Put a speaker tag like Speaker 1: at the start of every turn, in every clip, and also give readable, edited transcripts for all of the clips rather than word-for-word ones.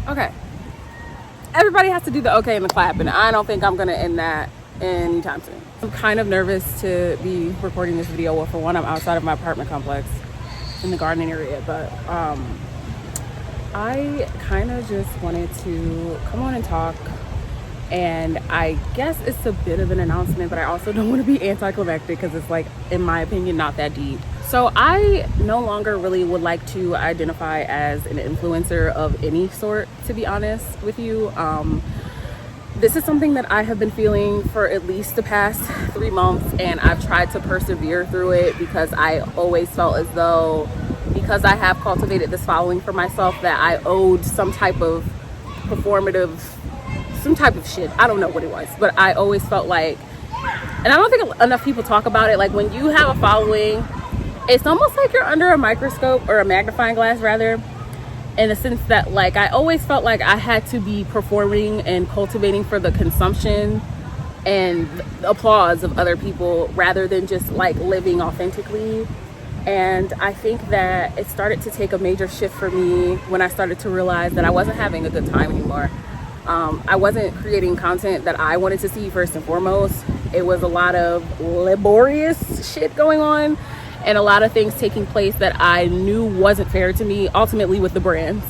Speaker 1: Okay. Everybody has to do the okay and the clap, and I don't think I'm gonna end that anytime soon. I'm kind of nervous to be recording this video. Well, for one, I'm outside of my apartment complex in the gardening area, but I kind of just wanted to come on and talk, and I guess it's a bit of an announcement, but I also don't want to be anticlimactic because it's like, in my opinion, not that deep. So I no longer really would like to identify as an influencer of any sort, to be honest with you. This is something that I have been feeling for at least the past 3 months, and I've tried to persevere through it because I always felt as though, because I have cultivated this following for myself, that I owed some type of performative, some type of shit. I don't know what it was, but I always felt like, and I don't think enough people talk about it, like when you have a following, it's almost like you're under a microscope, or a magnifying glass rather, in the sense that, like, I always felt like I had to be performing and cultivating for the consumption and the applause of other people rather than just like living authentically. And I think that it started to take a major shift for me when I started to realize that I wasn't having a good time anymore. I wasn't creating content that I wanted to see first and foremost. It was a lot of laborious shit going on, and a lot of things taking place that I knew wasn't fair to me, ultimately with the brands.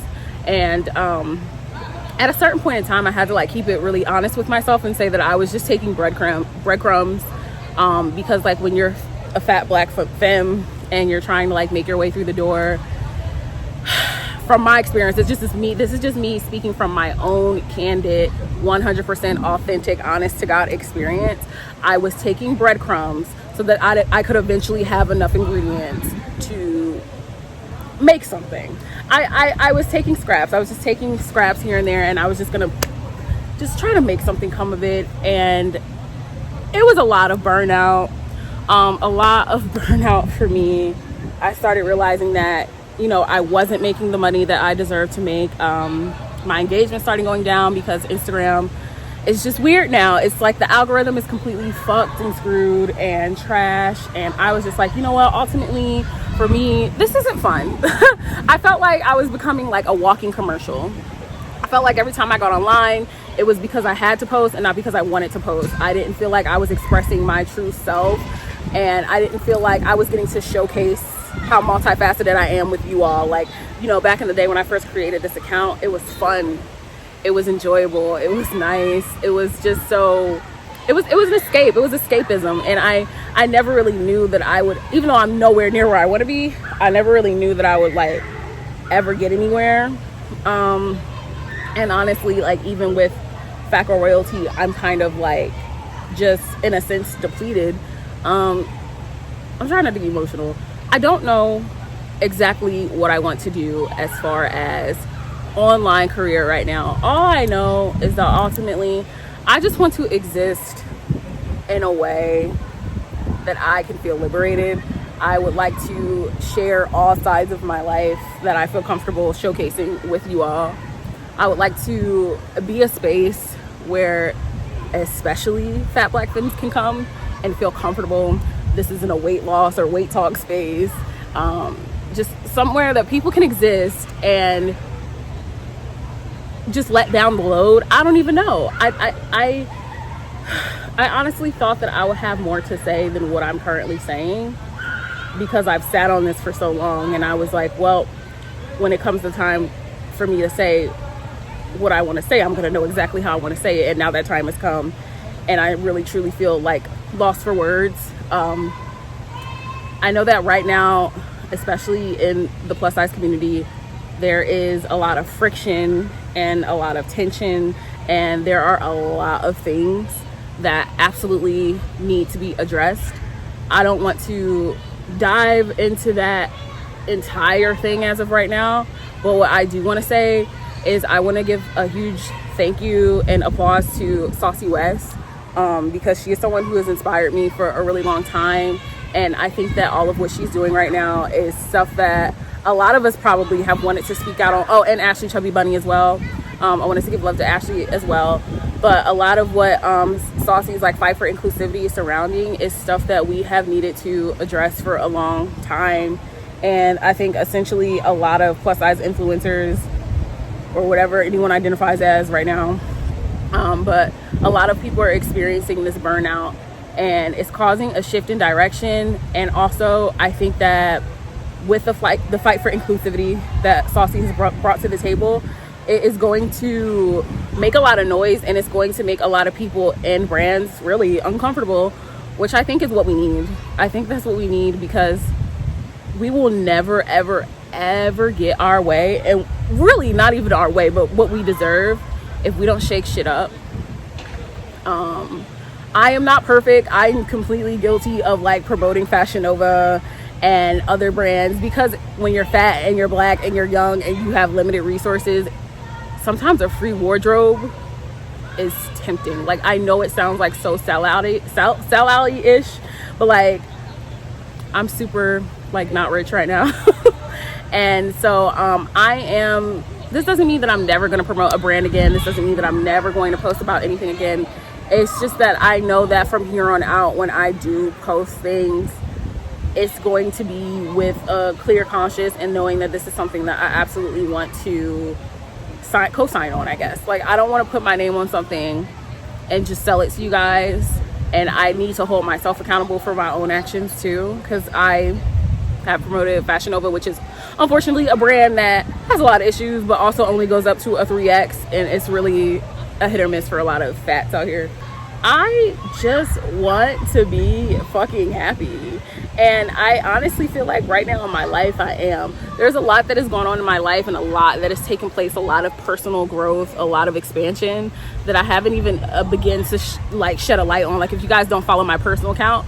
Speaker 1: And at a certain point in time, I had to like keep it really honest with myself and say that I was just taking breadcrumbs, because like when you're a fat black femme and you're trying to like make your way through the door, from my experience, this is just me speaking from my own candid, 100% authentic, honest to God experience. I was taking breadcrumbs so that I could eventually have enough ingredients to make something. I was taking scraps. I was just taking scraps here and there, and I was just gonna try to make something come of it. And it was a lot of burnout. For me. I started realizing that, you know, I wasn't making the money that I deserved to make. My engagement started going down because Instagram is just weird now. It's like the algorithm is completely fucked and screwed and trash. And I was just like, you know what, ultimately for me, this isn't fun. I felt like I was becoming like a walking commercial. I felt like every time I got online, it was because I had to post and not because I wanted to post. I didn't feel like I was expressing my true self, and I didn't feel like I was getting to showcase how multifaceted I am with you all. Like, you know, back in the day when I first created this account, it was fun, it was enjoyable, it was nice, it was just so, it was an escape, it was escapism. And I never really knew that I would, even though I'm nowhere near where I want to be, I never really knew that I would like ever get anywhere. And honestly, like even with Fat Girl Royalty, I'm kind of like just in a sense depleted. I'm trying not to be emotional. I don't know exactly what I want to do as far as online career right now. All I know is that ultimately I just want to exist in a way that I can feel liberated. I would like to share all sides of my life that I feel comfortable showcasing with you all. I would like to be a space where especially fat black femmes can come and feel comfortable. This isn't a weight loss or weight talk space. Just somewhere that people can exist and just let down the load. I don't even know. I honestly thought that I would have more to say than what I'm currently saying, because I've sat on this for so long, and I was like, well, when it comes to time for me to say what I want to say, I'm going to know exactly how I want to say it. And now that time has come, and I really truly feel like lost for words. I know that right now, especially in the plus size community, there is a lot of friction and a lot of tension, and there are a lot of things that absolutely need to be addressed. I don't want to dive into that entire thing as of right now, but what I do want to say is I want to give a huge thank you and applause to Saucy West, because she is someone who has inspired me for a really long time. And I think that all of what she's doing right now is stuff that a lot of us probably have wanted to speak out on. Oh, and Ashley Chubby Bunny as well. I wanted to give love to Ashley as well. But a lot of what Saucy's like fight for inclusivity surrounding is stuff that we have needed to address for a long time. And I think essentially a lot of plus size influencers or whatever anyone identifies as right now. But a lot of people are experiencing this burnout, and it's causing a shift in direction. And also, I think that with the fight for inclusivity that Saucy has brought to the table, it is going to make a lot of noise, and it's going to make a lot of people and brands really uncomfortable, which I think is what we need. I think that's what we need, because we will never, ever, ever get our way, and really not even our way, but what we deserve, if we don't shake shit up. I am not perfect. I'm completely guilty of like promoting Fashion Nova and other brands, because when you're fat and you're black and you're young and you have limited resources, sometimes a free wardrobe is tempting. Like, I know it sounds like so sellout-ish, but like, I'm super like not rich right now. And so this doesn't mean that I'm never going to promote a brand again. This doesn't mean that I'm never going to post about anything again. It's just that I know that from here on out, when I do post things, it's going to be with a clear conscience, and knowing that this is something that I absolutely want to co-sign on, I guess. Like, I don't want to put my name on something and just sell it to you guys, and I need to hold myself accountable for my own actions too, because I have promoted Fashion Nova, which is unfortunately a brand that has a lot of issues, but also only goes up to a 3X, and it's really a hit or miss for a lot of fats out here. I just want to be fucking happy, and I honestly feel like right now in my life I am. There's a lot that has gone on in my life, and a lot that has taken place, a lot of personal growth, a lot of expansion that I haven't even begun to shed a light on. Like, if you guys don't follow my personal account,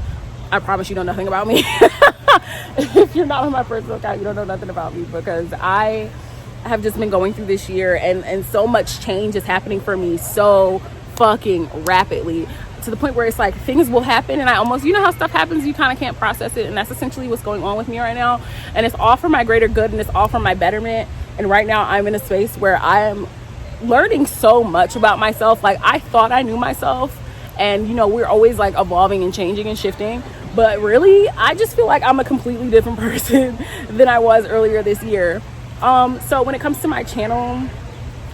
Speaker 1: I promise you know nothing about me. If you're not on my personal account, you don't know nothing about me, because I have just been going through this year, and so much change is happening for me so fucking rapidly, to the point where it's like things will happen, and I almost, you know how stuff happens, you kind of can't process it, and that's essentially what's going on with me right now. And it's all for my greater good, and it's all for my betterment. And right now I'm in a space where I am learning so much about myself. Like, I thought I knew myself, and you know, we're always like evolving and changing and shifting, but really I just feel like I'm a completely different person than I was earlier this year. So when it comes to my channel,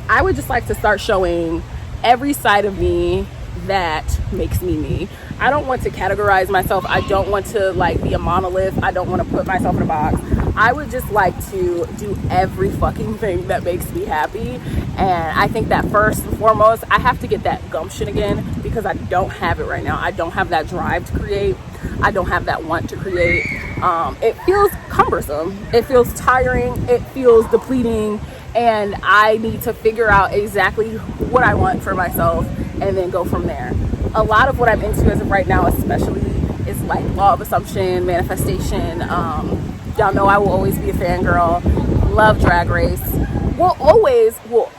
Speaker 1: I would just like to start showing every side of me that makes me me. I don't want to categorize myself. I don't want to like be a monolith. I don't want to put myself in a box. I would just like to do every fucking thing that makes me happy. And I think that first and foremost, I have to get that gumption again, because I don't have it right now. I don't have that drive to create. I don't have that want to create. It feels cumbersome. It feels tiring. It feels depleting. And I need to figure out exactly what I want for myself and then go from there. A lot of what I'm into as of right now, especially, is like law of assumption, manifestation. Y'all know I will always be a fangirl. Love Drag Race. Will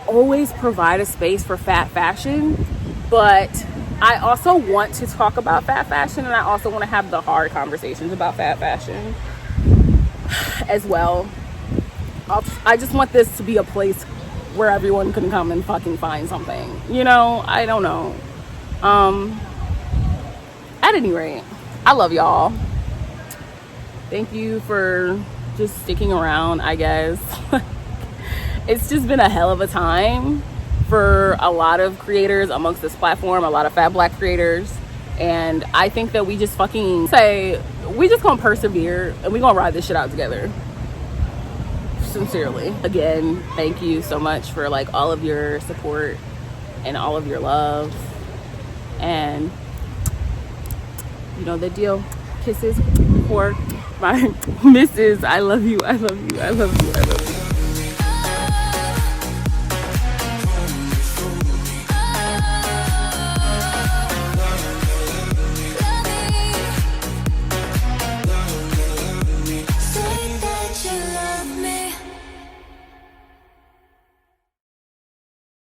Speaker 1: always provide a space for fat fashion, but I also want to talk about fat fashion, and I also want to have the hard conversations about fat fashion as well. I just want this to be a place where everyone can come and fucking find something. You know, I don't know. At any rate, I love y'all. Thank you for just sticking around, I guess. It's just been a hell of a time for a lot of creators amongst this platform, a lot of fat black creators. And I think that we just fucking we just gonna persevere, and we gonna ride this shit out together. Sincerely. Again, thank you so much for like all of your support and all of your love. And you know the deal. Kisses for my missus. I love you. I love you. I love you. I love you.